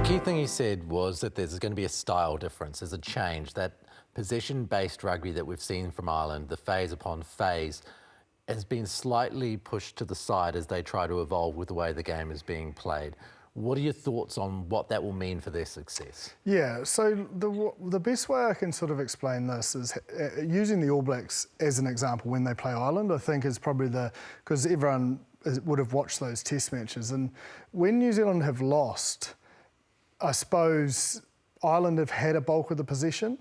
key thing he said was that there's going to be a style difference, there's a change. That possession-based rugby that we've seen from Ireland, the phase upon phase, has been slightly pushed to the side as they try to evolve with the way the game is being played. What are your thoughts on what that will mean for their success? Yeah, so the best way I can sort of explain this is using the All Blacks as an example when they play Ireland, I think is probably because everyone would have watched those test matches. And when New Zealand have lost, I suppose Ireland have had a bulk of the possession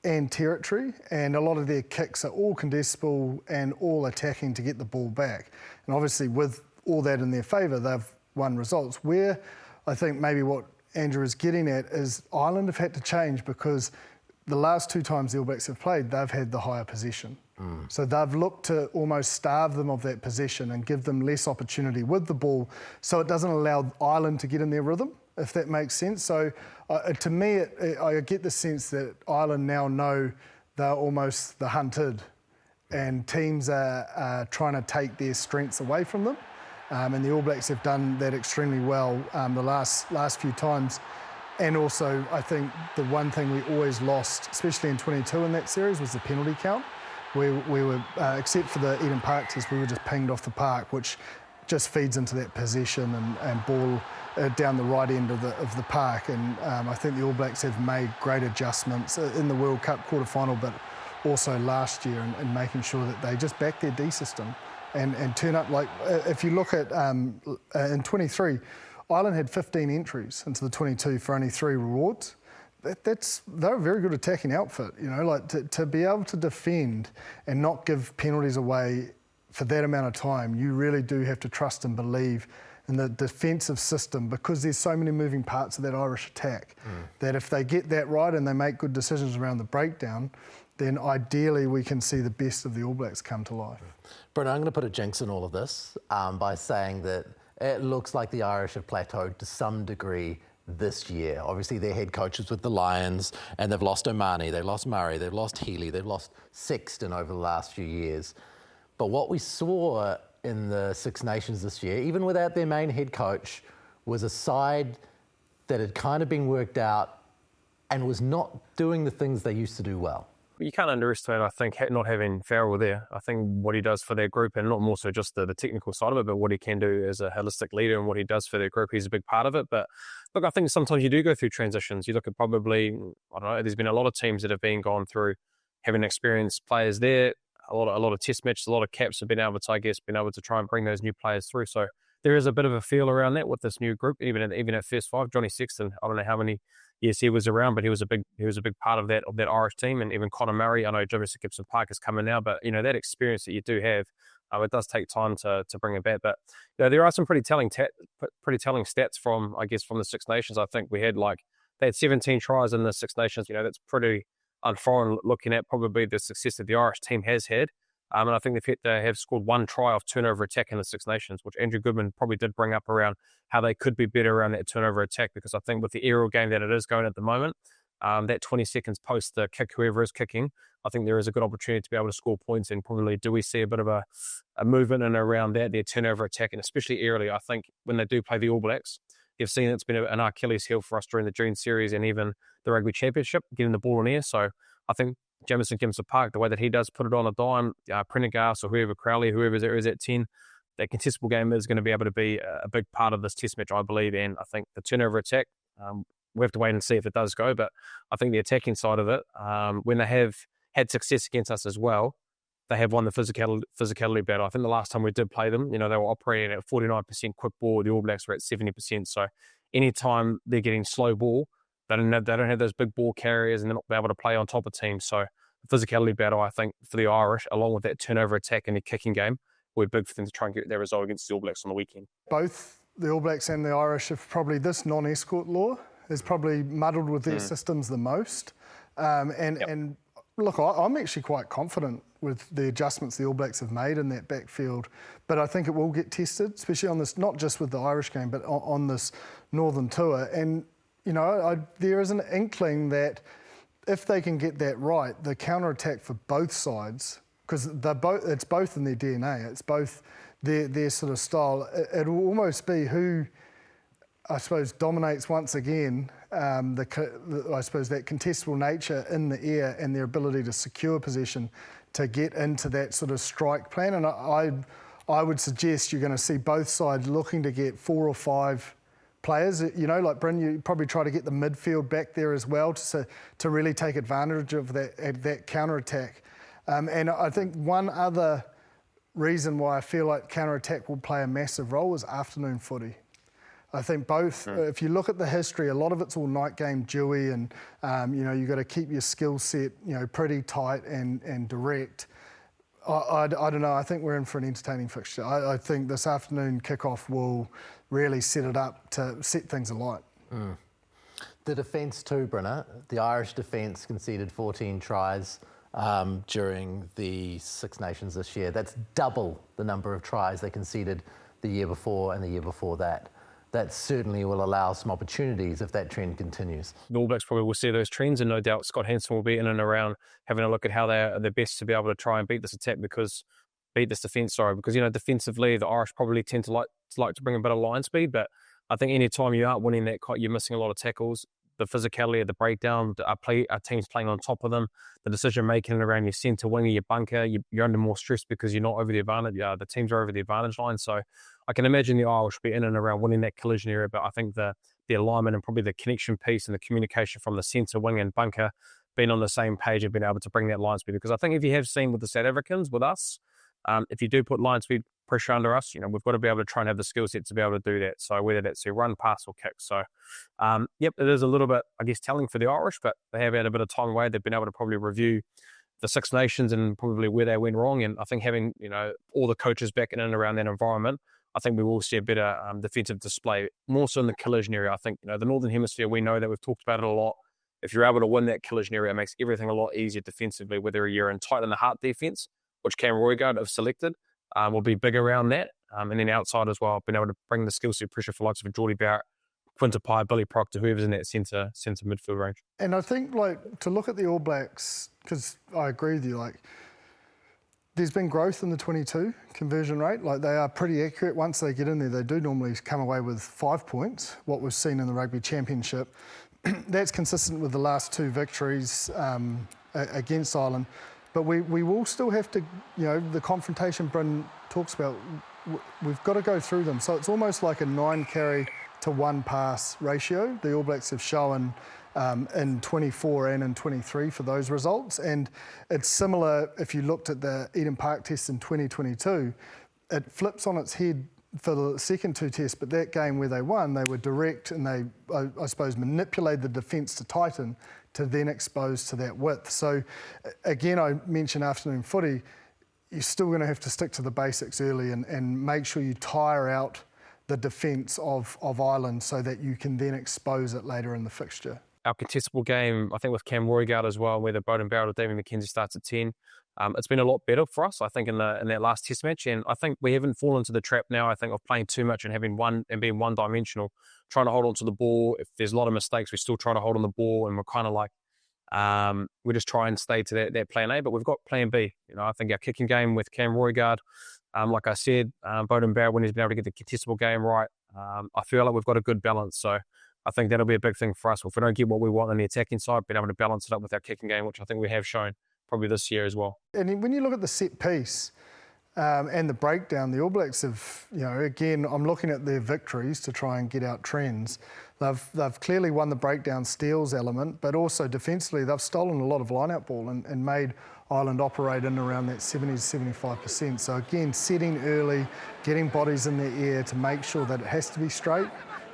and territory, and a lot of their kicks are all contestable and all attacking to get the ball back. And obviously with all that in their favour, they've won results. Where I think maybe what Andrew is getting at is Ireland have had to change because the last two times the All Blacks have played, they've had the higher possession. So they've looked to almost starve them of that possession and give them less opportunity with the ball, so it doesn't allow Ireland to get in their rhythm, if that makes sense. So to me, I get the sense that Ireland now know they're almost the hunted, and teams are trying to take their strengths away from them. And the All Blacks have done that extremely well the last few times. And also, I think the one thing we always lost, especially in 22 in that series, was the penalty count. We were, except for the Eden Park test, we were just pinged off the park, which just feeds into that possession and ball down the right end of the park. And I think the All Blacks have made great adjustments in the World Cup quarter-final, but also last year, in making sure that they just back their D system and turn up. Like, if you look at in 23, Ireland had 15 entries into the 22 for only 3 rewards. They're a very good attacking outfit, you know, like to be able to defend and not give penalties away for that amount of time. You really do have to trust and believe in the defensive system, because there's so many moving parts of that Irish attack that if they get that right and they make good decisions around the breakdown, then ideally we can see the best of the All Blacks come to life. Brendan, I'm going to put a jinx in all of this by saying that it looks like the Irish have plateaued to some degree this year. Obviously, their head coaches with the Lions, and they've lost O'Mahony, they've lost Murray, they've lost Healy, they've lost Sexton over the last few years. But what we saw in the Six Nations this year, even without their main head coach, was a side that had kind of been worked out and was not doing the things they used to do well. You can't underestimate, I think, not having Farrell there. I think what he does for their group, and not more so just the technical side of it, but what he can do as a holistic leader and what he does for their group, he's a big part of it. But look, I think sometimes you do go through transitions. You look at probably, I don't know, there's been a lot of teams that have been gone through having experienced players there, a lot of test matches, a lot of caps have been able to, I guess, try and bring those new players through. So there is a bit of a feel around that with this new group, even at first 5. Johnny Sexton, I don't know how many years he was around, but he was a big part of that Irish team. And even Conor Murray, I know Jefferson Gibson Park is coming now, but you know that experience that you do have, it does take time to bring it back. But you know, there are some pretty telling stats from the Six Nations. I think they had 17 tries in the Six Nations. You know, that's pretty unforeign looking at probably the success that the Irish team has had. And I think they have scored 1 try off turnover attack in the Six Nations, which Andrew Goodman probably did bring up around how they could be better around that turnover attack, because I think with the aerial game that it is going at the moment, that 20 seconds post the kick, whoever is kicking, I think there is a good opportunity to be able to score points. And probably do we see a bit of a movement in around that, their turnover attack, and especially aerially. I think when they do play the All Blacks, you've seen it's been an Achilles heel for us during the June series and even the Rugby Championship, getting the ball in air. So I think Jamison Gibson Park, the way that he does put it on a dime, Prendergast or whoever, Crowley, whoever there is at 10, that contestable game is going to be able to be a big part of this test match, I believe. And I think the turnover attack, we have to wait and see if it does go. But I think the attacking side of it, when they have had success against us as well, they have won the physicality battle. I think the last time we did play them, you know, they were operating at 49% quick ball. The All Blacks were at 70%. So anytime they're getting slow ball, they don't have those big ball carriers, and they're not able to play on top of teams. So the physicality battle, I think, for the Irish, along with that turnover attack and the kicking game, will be big for them to try and get their result against the All Blacks on the weekend. Both the All Blacks and the Irish have probably, this non-escort law has probably muddled with their systems the most. And look, I'm actually quite confident with the adjustments the All Blacks have made in that backfield, but I think it will get tested, especially on this, not just with the Irish game, but on this Northern Tour. And you know, there is an inkling that if they can get that right, the counter-attack for both sides, because it's both in their DNA, it's both their sort of style. It will almost be who I suppose, dominates once again I suppose that contestable nature in the air and their ability to secure possession to get into that sort of strike plan. And I would suggest you're going to see both sides looking to get 4 or 5 players. You know, like Bryn, you probably try to get the midfield back there as well to really take advantage of that counter-attack. And I think one other reason why I feel like counter-attack will play a massive role is afternoon footy. I think both, if you look at the history, a lot of it's all night game dewy and, you know, you've got to keep your skill set, you know, pretty tight and direct. I don't know, I think we're in for an entertaining fixture. I think this afternoon kickoff will really set it up to set things alight. The defence too, Brenner. The Irish defence conceded 14 tries during the Six Nations this year. That's double the number of tries they conceded the year before and the year before that. That certainly will allow some opportunities if that trend continues. The All Blacks probably will see those trends, and no doubt Scott Hansen will be in and around having a look at how they're best to be able to try and beat this defence, because, you know, defensively, the Irish probably tend to like to bring a bit of line speed, but I think any time you aren't winning that, you're missing a lot of tackles. The physicality of the breakdown, our team's playing on top of them, the decision-making around your centre wing or your bunker, you're under more stress because you're not over the advantage. The teams are over the advantage line. So I can imagine the Irish will be in and around winning that collision area, but I think the alignment and probably the connection piece and the communication from the centre wing and bunker being on the same page and being able to bring that line speed. Because I think if you have seen with the South Africans, with us, if you do put line speed pressure under us, you know, we've got to be able to try and have the skill set to be able to do that. So whether that's a run, pass or kick. So, yep, it is a little bit, I guess, telling for the Irish, but they have had a bit of time away. They've been able to probably review the Six Nations and probably where they went wrong. And I think having, you know, all the coaches back in and around that environment, I think we will see a better defensive display, more so in the collision area. I think, you know, the Northern Hemisphere, we know that we've talked about it a lot. If you're able to win that collision area, it makes everything a lot easier defensively, whether you're in tight in the heart defence, which Cam Roygaard have selected, will be big around that. And then outside as well, being able to bring the skill set pressure for likes of Geordie Barrett, Quinta Pye, Billy Proctor, whoever's in that centre midfield range. And I think, like, to look at the All Blacks, because I agree with you, like, there's been growth in the 22 conversion rate. Like, they are pretty accurate. Once they get in there, they do normally come away with 5 points, what we've seen in the Rugby Championship. That's consistent with the last 2 victories against Ireland. But we will still have to, you know, the confrontation Bryn talks about, we've got to go through them. So it's almost like a 9 carry to 1 pass ratio. The All Blacks have shown in 24 and in 23 for those results. And it's similar if you looked at the Eden Park test in 2022. It flips on its head for the second 2 tests, but that game where they won, they were direct and they, I suppose, manipulated the defence to tighten to then expose to that width. So again, I mentioned afternoon footy, you're still going to have to stick to the basics early and make sure you tire out the defence of Ireland so that you can then expose it later in the fixture. Our contestable game, I think with Cam Roygaard as well, whether Bowden Barrett or David McKenzie starts at 10, it's been a lot better for us, I think, in that last test match. And I think we haven't fallen into the trap now, I think, of playing too much and having being one-dimensional, trying to hold on to the ball. If there's a lot of mistakes, we still try to hold on the ball, and we're kind of like, we just try and stay to that plan A, but we've got plan B. You know, I think our kicking game with Cam Roygaard, like I said, Bowden Barrett, when he's been able to get the contestable game right, I feel like we've got a good balance. So I think that'll be a big thing for us. If we don't get what we want on the attacking side, being able to balance it up with our kicking game, which I think we have shown probably this year as well. And when you look at the set piece and the breakdown, the All Blacks have, you know, again, I'm looking at their victories to try and get out trends. They've clearly won the breakdown steals element, but also defensively, they've stolen a lot of line-out ball and made Ireland operate in around that 70 to 75%. So again, setting early, getting bodies in the air to make sure that it has to be straight.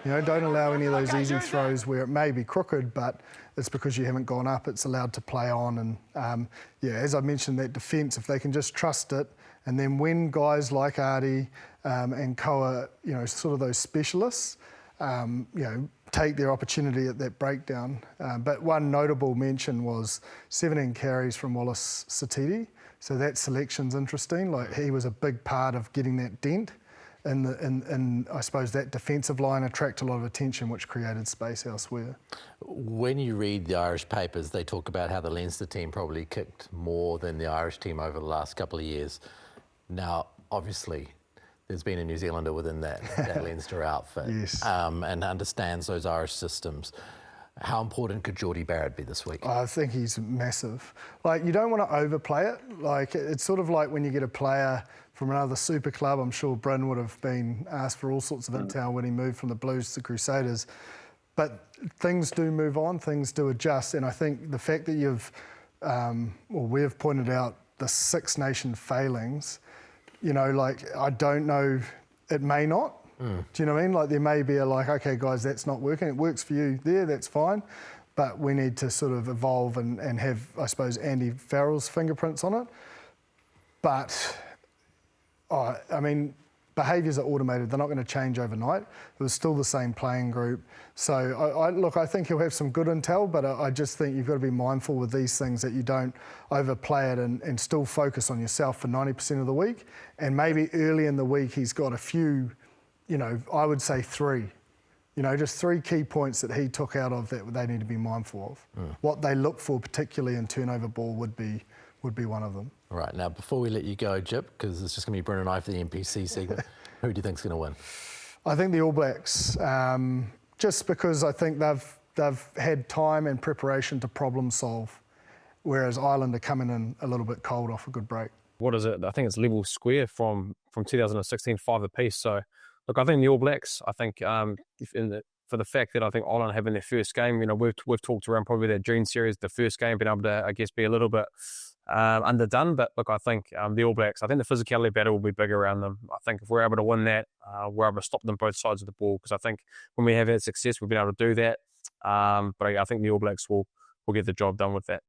You know, don't allow any of those easy throws where it may be crooked, but it's because you haven't gone up, it's allowed to play on. And yeah, as I mentioned, that defence, if they can just trust it, and then when guys like Artie and Koa, you know, sort of those specialists, you know, take their opportunity at that breakdown. But one notable mention was 17 carries from Wallace Satiti. So that selection's interesting. Like, he was a big part of getting that dent. And I suppose that defensive line attracted a lot of attention, which created space elsewhere. When you read the Irish papers, they talk about how the Leinster team probably kicked more than the Irish team over the last couple of years. Now, obviously, there's been a New Zealander within that Leinster outfit, Yes. and understands those Irish systems. How important could Geordie Barrett be this week? I think he's massive. Like, you don't want to overplay it. Like, it's sort of like when you get a player from another super club. I'm sure Bryn would have been asked for all sorts of intel when he moved from the Blues to the Crusaders. But things do move on, things do adjust. And I think the fact that we've pointed out the Six Nation failings, you know, like, I don't know, it may not. Do you know what I mean? Like, there may be okay, guys, that's not working. It works for you there, that's fine. But we need to sort of evolve and have, I suppose, Andy Farrell's fingerprints on it. But, I mean, behaviours are automated. They're not going to change overnight. It was still the same playing group. So, I think he'll have some good intel, but I just think you've got to be mindful with these things that you don't overplay it and still focus on yourself for 90% of the week. And maybe early in the week he's got a few, you know, I would say 3. You know, just 3 key points that he took out of that they need to be mindful of. What they look for, particularly in turnover ball, would be one of them. All right, now before we let you go, Jip, because it's just going to be Bryn and I for the NPC segment, who do you think's going to win? I think the All Blacks, just because I think they've had time and preparation to problem solve, whereas Ireland are coming in a little bit cold off a good break. What is it? I think it's level square from 2016, 5 apiece. So, look, I think the All Blacks, I think for the fact that I think Ireland having their first game, you know, we've talked around probably that June series, the first game, being able to, I guess, be a little bit underdone. But look, I think the All Blacks, I think the physicality battle will be big around them. I think if we're able to win that, we're able to stop them both sides of the ball, because I think when we have had success, we've been able to do that. But I think the All Blacks will get the job done with that.